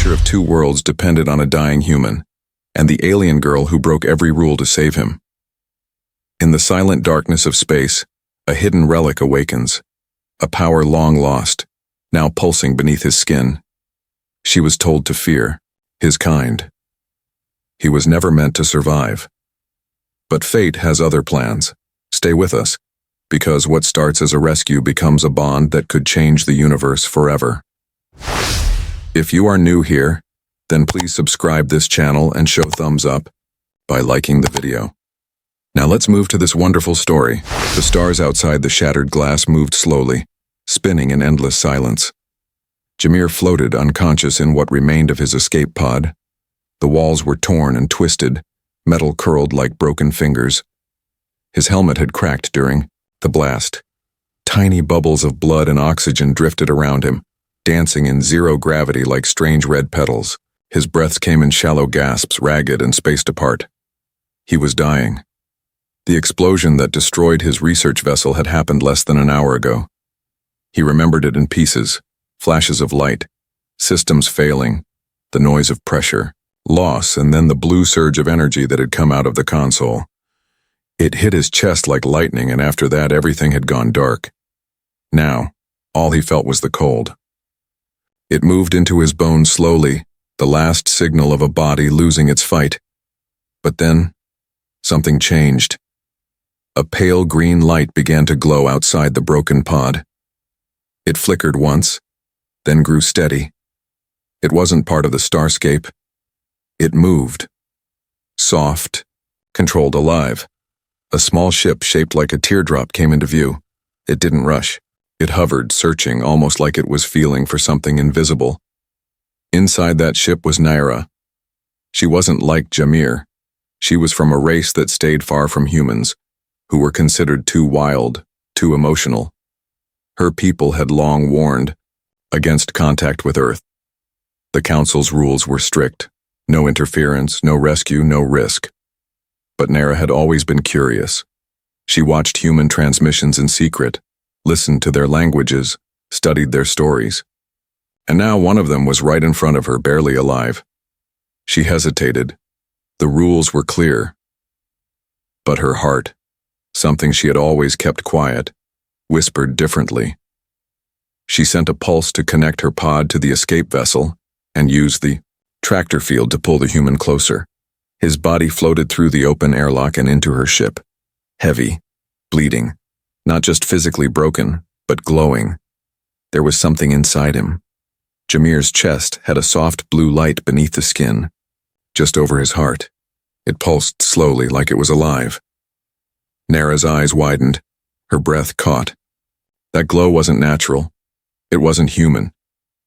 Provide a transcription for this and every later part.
future of two worlds depended on a dying human, and the alien girl who broke every rule to save him. In the silent darkness of space, a hidden relic awakens, a power long lost, now pulsing beneath his skin. She was told to fear his kind. He was never meant to survive. But fate has other plans. Stay with us, because what starts as a rescue becomes a bond that could change the universe forever. If you are new here, then please subscribe this channel and show thumbs up by liking the video. Now let's move to this wonderful story. The stars outside the shattered glass moved slowly, spinning in endless silence. Jameer floated unconscious in what remained of his escape pod. The walls were torn and twisted, metal curled like broken fingers. His helmet had cracked during the blast. Tiny bubbles of blood and oxygen drifted around him, dancing in zero gravity like strange red petals. His breaths came in shallow gasps, ragged and spaced apart. He was dying. The explosion that destroyed his research vessel had happened less than an hour ago. He remembered it in pieces, flashes of light, systems failing, the noise of pressure, loss, and then the blue surge of energy that had come out of the console. It hit his chest like lightning, and after that everything had gone dark. Now, all he felt was the cold. It moved into his bones slowly, the last signal of a body losing its fight. But then, something changed. A pale green light began to glow outside the broken pod. It flickered once, then grew steady. It wasn't part of the starscape. It moved. Soft, controlled, alive. A small ship shaped like a teardrop came into view. It didn't rush. It hovered, searching, almost like it was feeling for something invisible. Inside that ship was Naira. She wasn't like Jameer. She was from a race that stayed far from humans, who were considered too wild, too emotional. Her people had long warned against contact with Earth. The Council's rules were strict. No interference, no rescue, no risk. But Naira had always been curious. She watched human transmissions in secret, listened to their languages, studied their stories. And now one of them was right in front of her, barely alive. She hesitated. The rules were clear. But her heart, something she had always kept quiet, whispered differently. She sent a pulse to connect her pod to the escape vessel and used the tractor field to pull the human closer. His body floated through the open airlock and into her ship. Heavy, bleeding, not just physically broken, but glowing. There was something inside him. Jameer's chest had a soft blue light beneath the skin, just over his heart. It pulsed slowly like it was alive. Naira's eyes widened. Her breath caught. That glow wasn't natural. It wasn't human.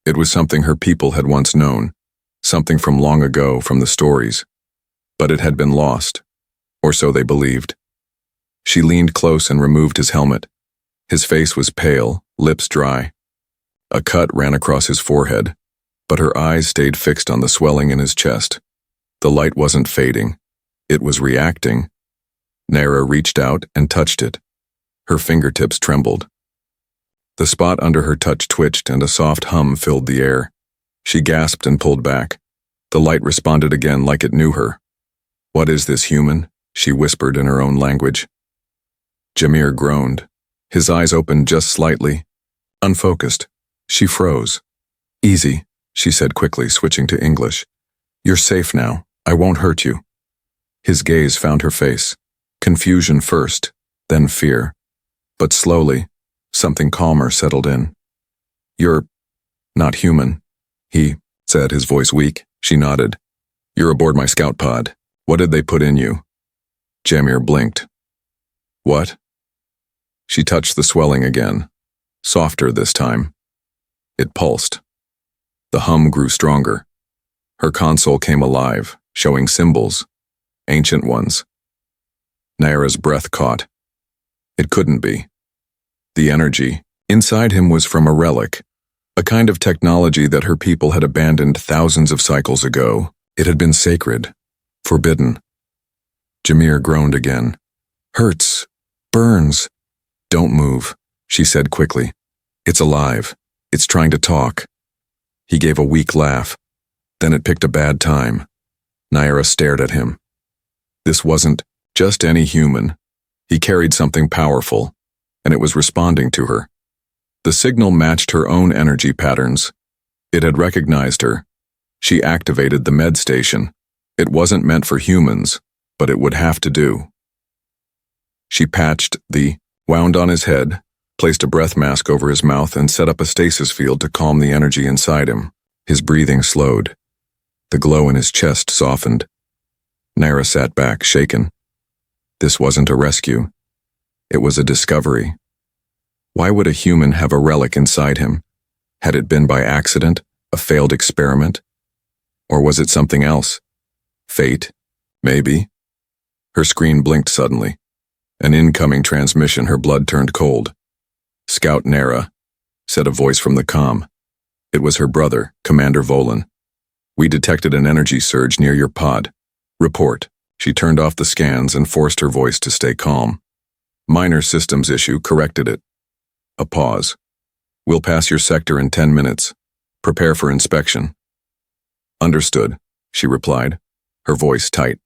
It was something her people had once known, something from long ago, from the stories. But it had been lost, or so they believed. She leaned close and removed his helmet. His face was pale, lips dry. A cut ran across his forehead, but her eyes stayed fixed on the swelling in his chest. The light wasn't fading. It was reacting. Naira reached out and touched it. Her fingertips trembled. The spot under her touch twitched and a soft hum filled the air. She gasped and pulled back. The light responded again like it knew her. "What is this, human?" she whispered in her own language. Jameer groaned. His eyes opened just slightly. Unfocused. She froze. "Easy," she said quickly, switching to English. "You're safe now. I won't hurt you." His gaze found her face. Confusion first, then fear. But slowly, something calmer settled in. "You're not human," he said, his voice weak. She nodded. "You're aboard my scout pod. What did they put in you?" Jameer blinked. "What?" She touched the swelling again, softer this time. It pulsed. The hum grew stronger. Her console came alive, showing symbols, ancient ones. Naira's breath caught. It couldn't be. The energy inside him was from a relic, a kind of technology that her people had abandoned thousands of cycles ago. It had been sacred, forbidden. Jameer groaned again. "Hurts. Burns." "Don't move," she said quickly. "It's alive. It's trying to talk." He gave a weak laugh. Then it picked a bad time. Naira stared at him. This wasn't just any human. He carried something powerful, and it was responding to her. The signal matched her own energy patterns. It had recognized her. She activated the med station. It wasn't meant for humans, but it would have to do. She patched the wound on his head, placed a breath mask over his mouth, and set up a stasis field to calm the energy inside him. His breathing slowed. The glow in his chest softened. Naira sat back, shaken. This wasn't a rescue. It was a discovery. Why would a human have a relic inside him? Had it been by accident, a failed experiment? Or was it something else? Fate? Maybe. Her screen blinked suddenly. An incoming transmission. Her blood turned cold. "Scout Naira," said a voice from the comm. It was her brother, Commander Volan. "We detected an energy surge near your pod. Report." She turned off the scans and forced her voice to stay calm. "Minor systems issue, corrected it." A pause. "We'll pass your sector in 10 minutes. Prepare for inspection." "Understood," she replied, her voice tight.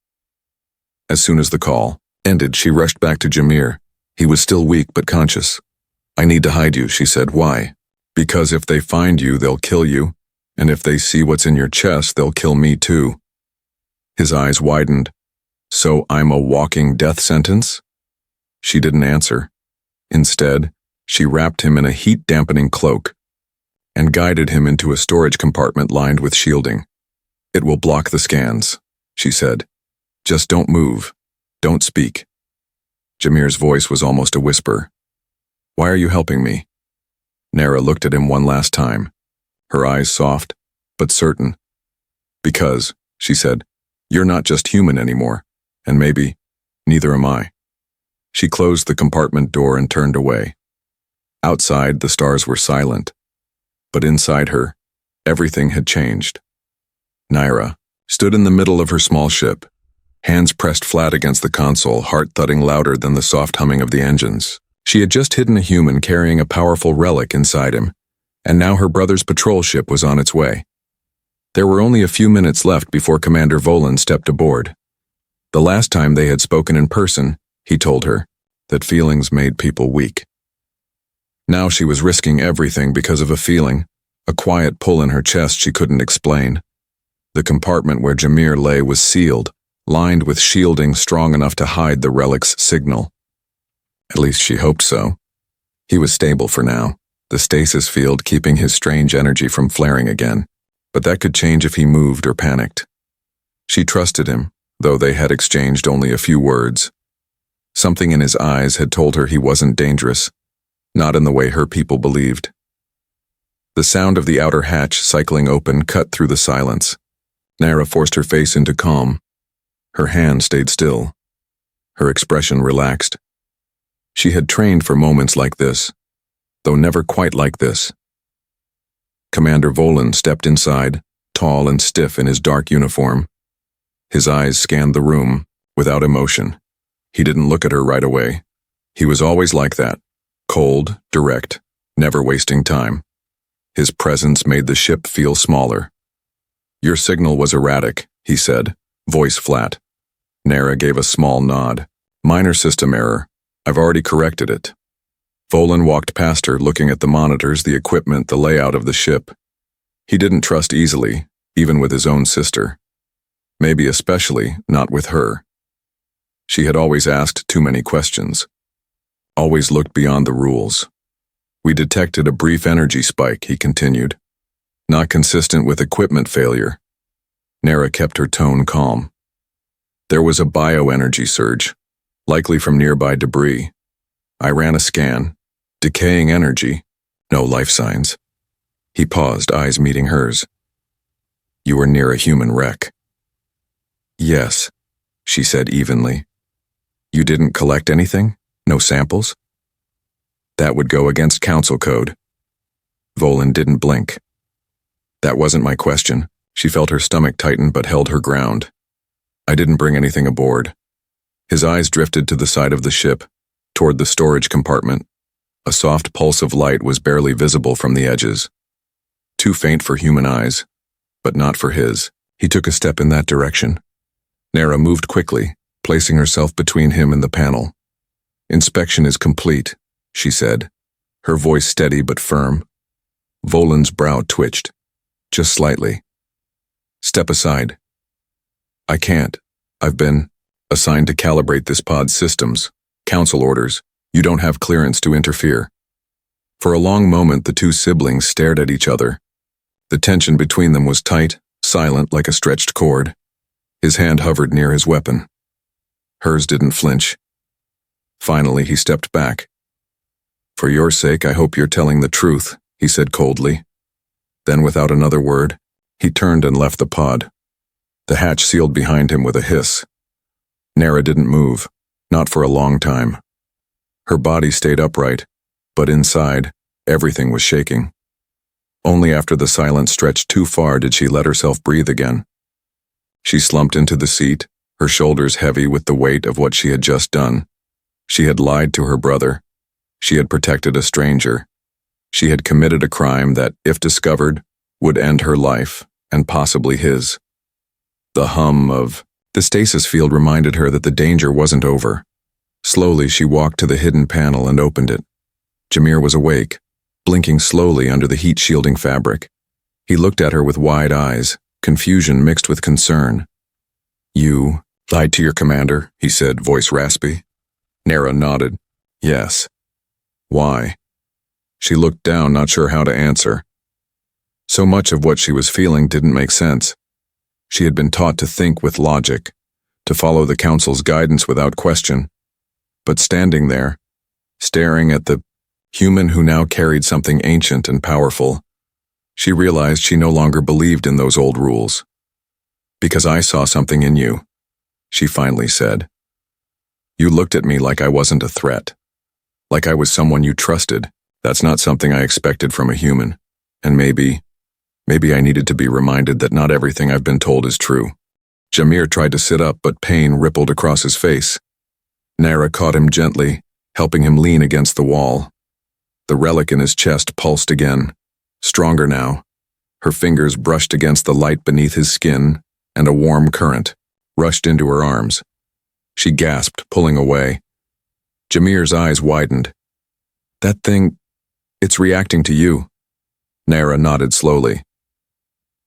As soon as the call ended, she rushed back to Jameer. He was still weak but conscious. "I need to hide you," she said. "Why?" "Because if they find you, they'll kill you, and if they see what's in your chest, they'll kill me too." His eyes widened. "So I'm a walking death sentence?" She didn't answer. Instead, she wrapped him in a heat-dampening cloak and guided him into a storage compartment lined with shielding. "It will block the scans," she said. "Just don't move. Don't speak." Jameer's voice was almost a whisper. "Why are you helping me?" Naira looked at him one last time, her eyes soft, but certain. "Because," she said, "you're not just human anymore, and maybe, neither am I." She closed the compartment door and turned away. Outside, the stars were silent, but inside her, everything had changed. Naira stood in the middle of her small ship, hands pressed flat against the console, heart thudding louder than the soft humming of the engines. She had just hidden a human carrying a powerful relic inside him, and now her brother's patrol ship was on its way. There were only a few minutes left before Commander Volan stepped aboard. The last time they had spoken in person, he told her that feelings made people weak. Now she was risking everything because of a feeling, a quiet pull in her chest she couldn't explain. The compartment where Jameer lay was sealed, lined with shielding strong enough to hide the relic's signal. At least she hoped so. He was stable for now, the stasis field keeping his strange energy from flaring again, but that could change if he moved or panicked. She trusted him, though they had exchanged only a few words. Something in his eyes had told her he wasn't dangerous, not in the way her people believed. The sound of the outer hatch cycling open cut through the silence. Naira forced her face into calm. Her hand stayed still. Her expression relaxed. She had trained for moments like this, though never quite like this. Commander Volan stepped inside, tall and stiff in his dark uniform. His eyes scanned the room, without emotion. He didn't look at her right away. He was always like that, cold, direct, never wasting time. His presence made the ship feel smaller. "Your signal was erratic," he said, voice flat. Naira gave a small nod. "Minor system error. I've already corrected it." Volan walked past her, looking at the monitors, the equipment, the layout of the ship. He didn't trust easily, even with his own sister. Maybe especially not with her. She had always asked too many questions. Always looked beyond the rules. "We detected a brief energy spike," he continued. "Not consistent with equipment failure." Naira kept her tone calm. "There was a bioenergy surge, likely from nearby debris. I ran a scan. Decaying energy. No life signs." He paused, eyes meeting hers. "You were near a human wreck." "Yes," she said evenly. "You didn't collect anything? No samples?" "That would go against council code." Volan didn't blink. "That wasn't my question." She felt her stomach tighten but held her ground. "I didn't bring anything aboard." His eyes drifted to the side of the ship, toward the storage compartment. A soft pulse of light was barely visible from the edges. Too faint for human eyes. but not for his. He took a step in that direction. Nara moved quickly, placing herself between him and the panel. "Inspection is complete," she said, her voice steady but firm. Volan's brow twitched, just slightly. "Step aside." "I can't. I've been assigned to calibrate this pod's systems. Council orders. You don't have clearance to interfere." For a long moment, the two siblings stared at each other. The tension between them was tight, silent like a stretched cord. His hand hovered near his weapon. Hers didn't flinch. Finally, he stepped back. "For your sake, I hope you're telling the truth," he said coldly. Then, without another word, he turned and left the pod. The hatch sealed behind him with a hiss. Nara didn't move, not for a long time. Her body stayed upright, but inside, everything was shaking. Only after the silence stretched too far did she let herself breathe again. She slumped into the seat, her shoulders heavy with the weight of what she had just done. She had lied to her brother. She had protected a stranger. She had committed a crime that, if discovered, would end her life, and possibly his. The hum of the stasis field reminded her that the danger wasn't over. Slowly, she walked to the hidden panel and opened it. Jameer was awake, blinking slowly under the heat-shielding fabric. He looked at her with wide eyes, confusion mixed with concern. "You lied to your commander," he said, voice raspy. Nara nodded. "Yes." "Why?" She looked down, not sure how to answer. So much of what she was feeling didn't make sense. She had been taught to think with logic, to follow the Council's guidance without question. But standing there, staring at the human who now carried something ancient and powerful, she realized she no longer believed in those old rules. "Because I saw something in you," she finally said. "You looked at me like I wasn't a threat, like I was someone you trusted. That's not something I expected from a human, and maybe I needed to be reminded that not everything I've been told is true." Jameer tried to sit up, but pain rippled across his face. Nara caught him gently, helping him lean against the wall. The relic in his chest pulsed again, stronger now. Her fingers brushed against the light beneath his skin, and a warm current rushed into her arms. She gasped, pulling away. Jameer's eyes widened. "That thing, it's reacting to you." Nara nodded slowly.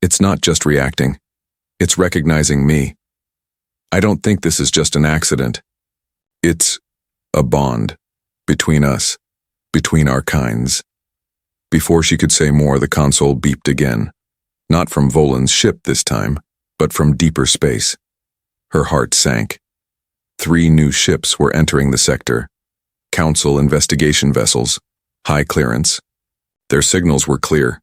"It's not just reacting. It's recognizing me. I don't think this is just an accident. It's a bond between us, between our kinds." Before she could say more, the console beeped again. Not from Volan's ship this time, but from deeper space. Her heart sank. 3 new ships were entering the sector. Council investigation vessels, high clearance. Their signals were clear.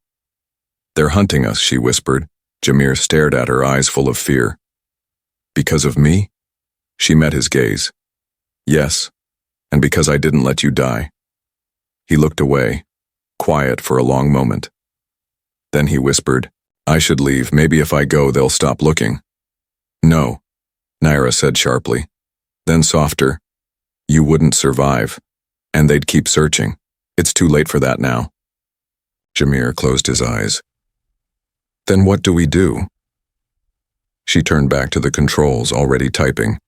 "They're hunting us," she whispered. Jameer stared at her, eyes full of fear. "Because of me?" She met his gaze. "Yes, and because I didn't let you die." He looked away, quiet for a long moment. Then he whispered, "I should leave. Maybe if I go, they'll stop looking." "No," Nara said sharply. Then softer, "You wouldn't survive, and they'd keep searching. It's too late for that now." Jameer closed his eyes. "Then what do we do?" She turned back to the controls, already typing.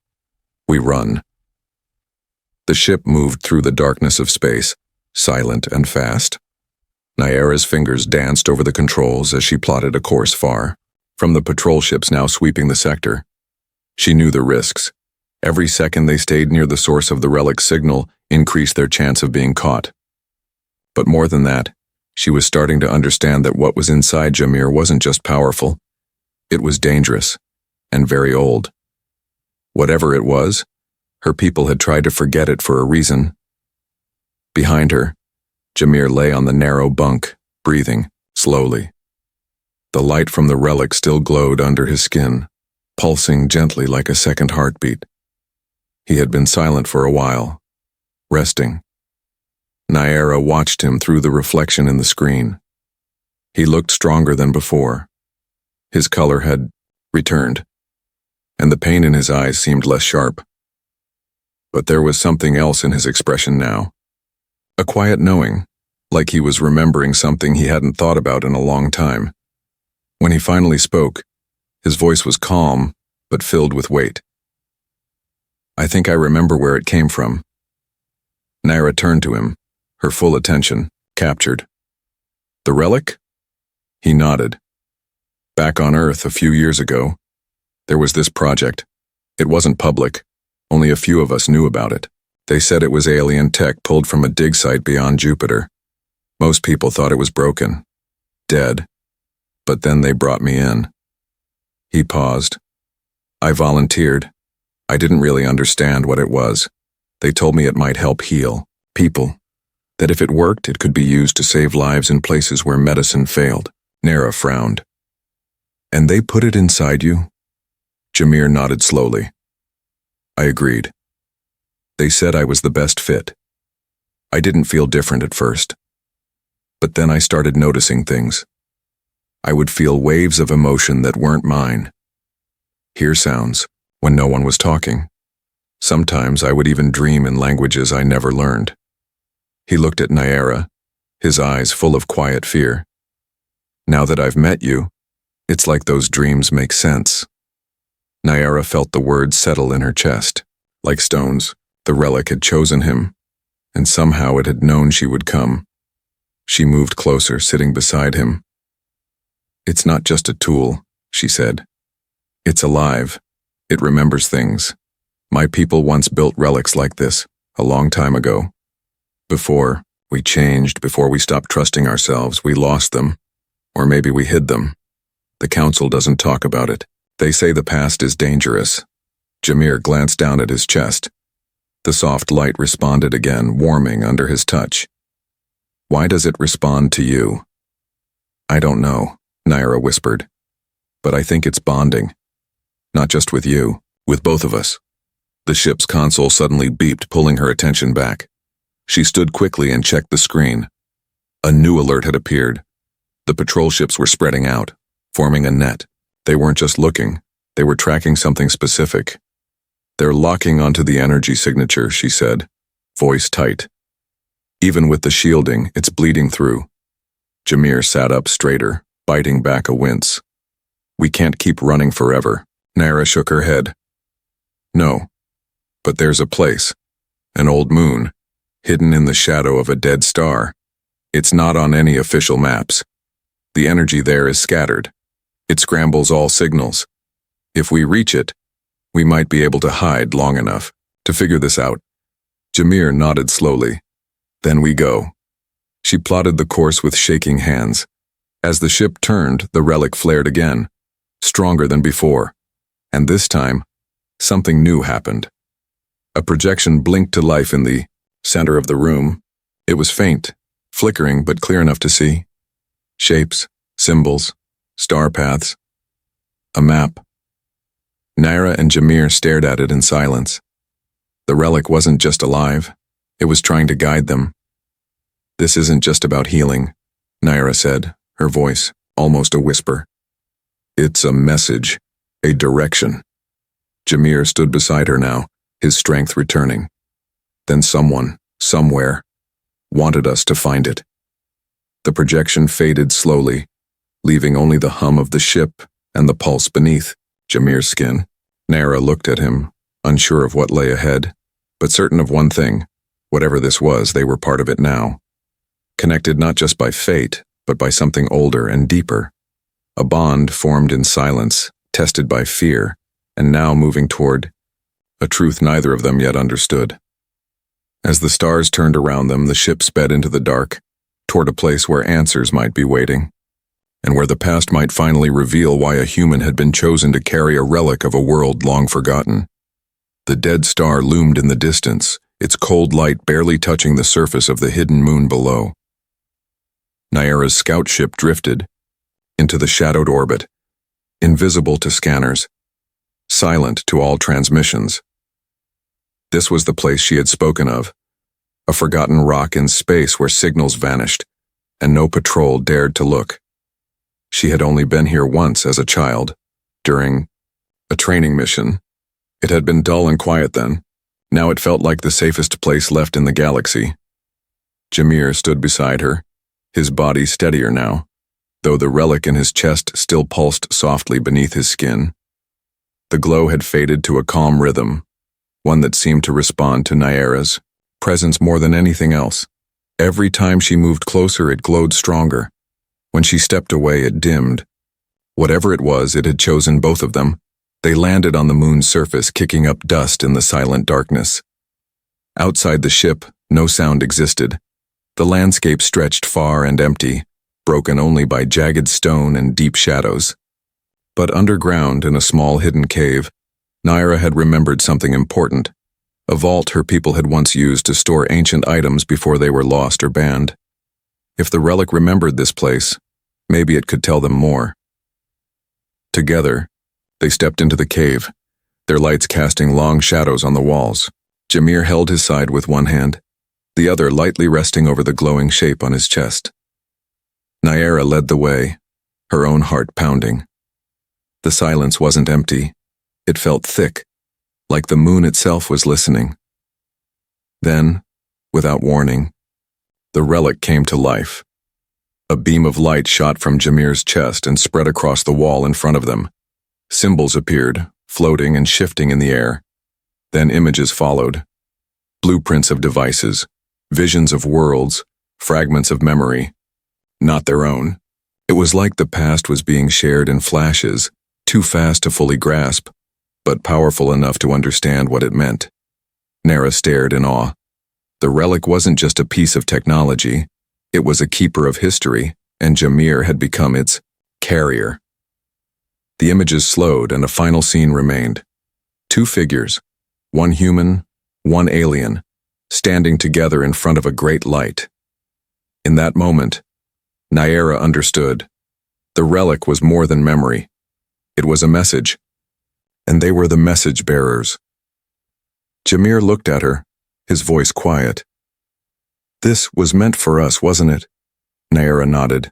"We run." The ship moved through the darkness of space, silent and fast. Nayara's fingers danced over the controls as she plotted a course far from the patrol ships now sweeping the sector. She knew the risks. Every second they stayed near the source of the relic signal increased their chance of being caught. But more than that, she was starting to understand that what was inside Jameer wasn't just powerful. It was dangerous, and very old. Whatever it was, her people had tried to forget it for a reason. Behind her, Jameer lay on the narrow bunk, breathing slowly. The light from the relic still glowed under his skin, pulsing gently like a second heartbeat. He had been silent for a while, resting. Nayara watched him through the reflection in the screen. He looked stronger than before. His color had returned, and the pain in his eyes seemed less sharp. But there was something else in his expression now. A quiet knowing, like he was remembering something he hadn't thought about in a long time. When he finally spoke, his voice was calm, but filled with weight. "I think I remember where it came from." Naira turned to him, her full attention captured. "The relic?" He nodded. "Back on Earth a few years ago, there was this project. It wasn't public. Only a few of us knew about it. They said it was alien tech pulled from a dig site beyond Jupiter. Most people thought it was broken, dead. But then they brought me in." He paused. "I volunteered. I didn't really understand what it was. They told me it might help heal people, that if it worked, it could be used to save lives in places where medicine failed." Naira frowned. "And they put it inside you?" Jameer nodded slowly. "I agreed. They said I was the best fit. I didn't feel different at first. But then I started noticing things. I would feel waves of emotion that weren't mine. Hear sounds when no one was talking. Sometimes I would even dream in languages I never learned." He looked at Naira, his eyes full of quiet fear. "Now that I've met you, it's like those dreams make sense." Naira felt the words settle in her chest. Like stones, the relic had chosen him, and somehow it had known she would come. She moved closer, sitting beside him. "It's not just a tool," she said. "It's alive. It remembers things. My people once built relics like this, a long time ago. Before we changed, before we stopped trusting ourselves, we lost them. Or maybe we hid them. The council doesn't talk about it. They say the past is dangerous." Jameer glanced down at his chest. The soft light responded again, warming under his touch. "Why does it respond to you?" "I don't know," Naira whispered. "But I think it's bonding. Not just with you, with both of us." The ship's console suddenly beeped, pulling her attention back. She stood quickly and checked the screen. A new alert had appeared. The patrol ships were spreading out, forming a net. They weren't just looking, they were tracking something specific. "They're locking onto the energy signature," she said, voice tight. "Even with the shielding, it's bleeding through." Jameer sat up straighter, biting back a wince. "We can't keep running forever." Naira shook her head. "No, but there's a place, an old moon, hidden in the shadow of a dead star. It's not on any official maps. The energy there is scattered. It scrambles all signals. If we reach it, we might be able to hide long enough to figure this out." Jameer nodded slowly. "Then we go." She plotted the course with shaking hands. As the ship turned, the relic flared again, stronger than before. And this time, something new happened. A projection blinked to life in the center of the room. It was faint, flickering but clear enough to see. Shapes, symbols, star paths. A map. Naira and Jameer stared at it in silence. The relic wasn't just alive, it was trying to guide them. "This isn't just about healing," Naira said, her voice almost a whisper. "It's a message, a direction." Jameer stood beside her now, his strength returning. "Then someone, somewhere, wanted us to find it." The projection faded slowly, leaving only the hum of the ship and the pulse beneath Jameer's skin. Naira looked at him, unsure of what lay ahead, but certain of one thing: whatever this was, they were part of it now. Connected not just by fate, but by something older and deeper. A bond formed in silence, tested by fear, and now moving toward a truth neither of them yet understood. As the stars turned around them, the ship sped into the dark, toward a place where answers might be waiting, and where the past might finally reveal why a human had been chosen to carry a relic of a world long forgotten. The dead star loomed in the distance, its cold light barely touching the surface of the hidden moon below. Naira's scout ship drifted into the shadowed orbit, invisible to scanners, silent to all transmissions. This was the place she had spoken of, a forgotten rock in space where signals vanished, and no patrol dared to look. She had only been here once as a child, during a training mission. It had been dull and quiet then. Now it felt like the safest place left in the galaxy. Jameer stood beside her, his body steadier now, though the relic in his chest still pulsed softly beneath his skin. The glow had faded to a calm rhythm, one that seemed to respond to Nyera's presence more than anything else. Every time she moved closer, it glowed stronger. When she stepped away, it dimmed. Whatever it was, it had chosen both of them. They landed on the moon's surface, kicking up dust in the silent darkness. Outside the ship, no sound existed. The landscape stretched far and empty, broken only by jagged stone and deep shadows. But underground, in a small hidden cave, Nyera had remembered something important. A vault her people had once used to store ancient items before they were lost or banned. If the relic remembered this place, maybe it could tell them more. Together, they stepped into the cave, their lights casting long shadows on the walls. Jameer held his side with one hand, the other lightly resting over the glowing shape on his chest. Nyera led the way, her own heart pounding. The silence wasn't empty. It felt thick, like the moon itself was listening. Then, without warning, the relic came to life. A beam of light shot from Jameer's chest and spread across the wall in front of them. Symbols appeared, floating and shifting in the air. Then images followed. Blueprints of devices, visions of worlds, fragments of memory. Not their own. It was like the past was being shared in flashes, too fast to fully grasp, but powerful enough to understand what it meant. Nyera stared in awe. The relic wasn't just a piece of technology, it was a keeper of history, and Jameer had become its carrier. The images slowed and a final scene remained. Two figures, one human, one alien, standing together in front of a great light. In that moment, Nyera understood. The relic was more than memory. It was a message, and they were the message bearers. Jameer looked at her, his voice quiet. "This was meant for us, wasn't it?" Nyera nodded.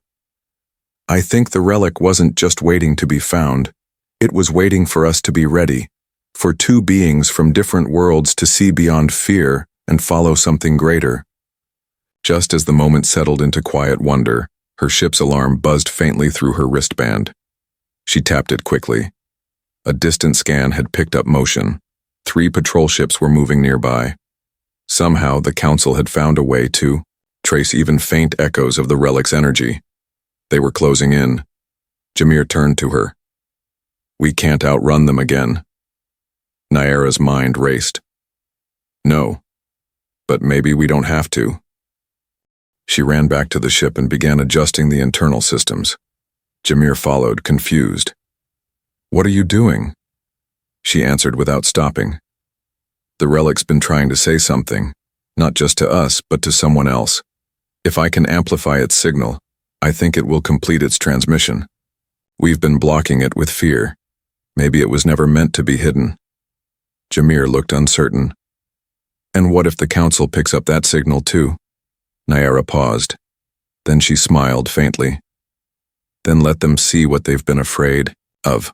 "I think the relic wasn't just waiting to be found. It was waiting for us to be ready, for two beings from different worlds to see beyond fear and follow something greater." Just as the moment settled into quiet wonder, her ship's alarm buzzed faintly through her wristband. She tapped it quickly. A distant scan had picked up motion. 3 patrol ships were moving nearby. Somehow, the Council had found a way to trace even faint echoes of the relic's energy. They were closing in. Jameer turned to her. "We can't outrun them again." Nyera's mind raced. "No, but maybe we don't have to." She ran back to the ship and began adjusting the internal systems. Jameer followed, confused. "What are you doing?" She answered without stopping. "The relic's been trying to say something, not just to us, but to someone else. If I can amplify its signal, I think it will complete its transmission. We've been blocking it with fear. Maybe it was never meant to be hidden." Jameer looked uncertain. "And what if the Council picks up that signal too?" Nyera paused. Then she smiled faintly. "Then let them see what they've been afraid of."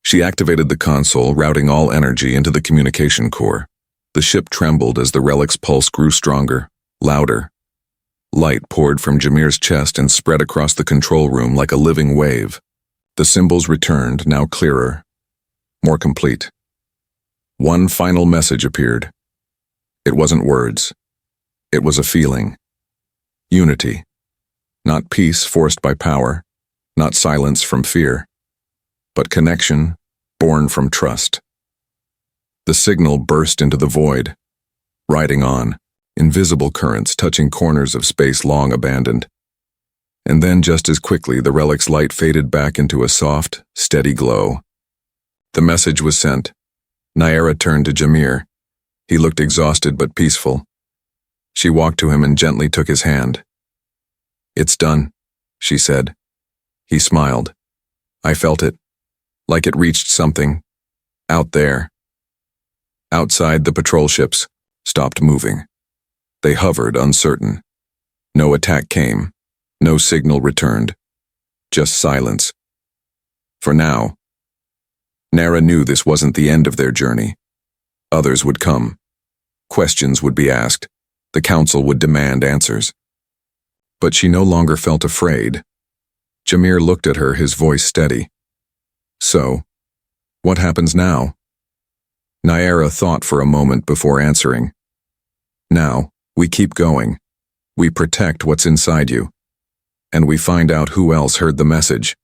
She activated the console, routing all energy into the communication core. The ship trembled as the relic's pulse grew stronger, louder. Light poured from Jameer's chest and spread across the control room like a living wave. The symbols returned, now clearer, more complete. One final message appeared. It wasn't words. It was a feeling. Unity. Not peace forced by power, not silence from fear, but connection born from trust. The signal burst into the void, riding on, invisible currents touching corners of space long abandoned. And then just as quickly, the relic's light faded back into a soft, steady glow. The message was sent. Nyera turned to Jameer. He looked exhausted but peaceful. She walked to him and gently took his hand. "It's done," she said. He smiled. "I felt it, like it reached something, out there." Outside, the patrol ships stopped moving. They hovered, uncertain. No attack came, no signal returned, just silence. For now, Nyera knew this wasn't the end of their journey. Others would come. Questions would be asked. The Council would demand answers. But she no longer felt afraid. Jameer looked at her, his voice steady. So, what happens now? Naira thought for a moment before answering. Now, we keep going. We protect what's inside you. And we find out who else heard the message.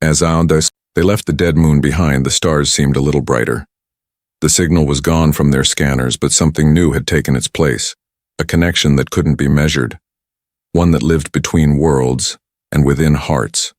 As they left the dead moon behind, the stars seemed a little brighter. The signal was gone from their scanners, but something new had taken its place. A connection that couldn't be measured. One that lived between worlds and within hearts.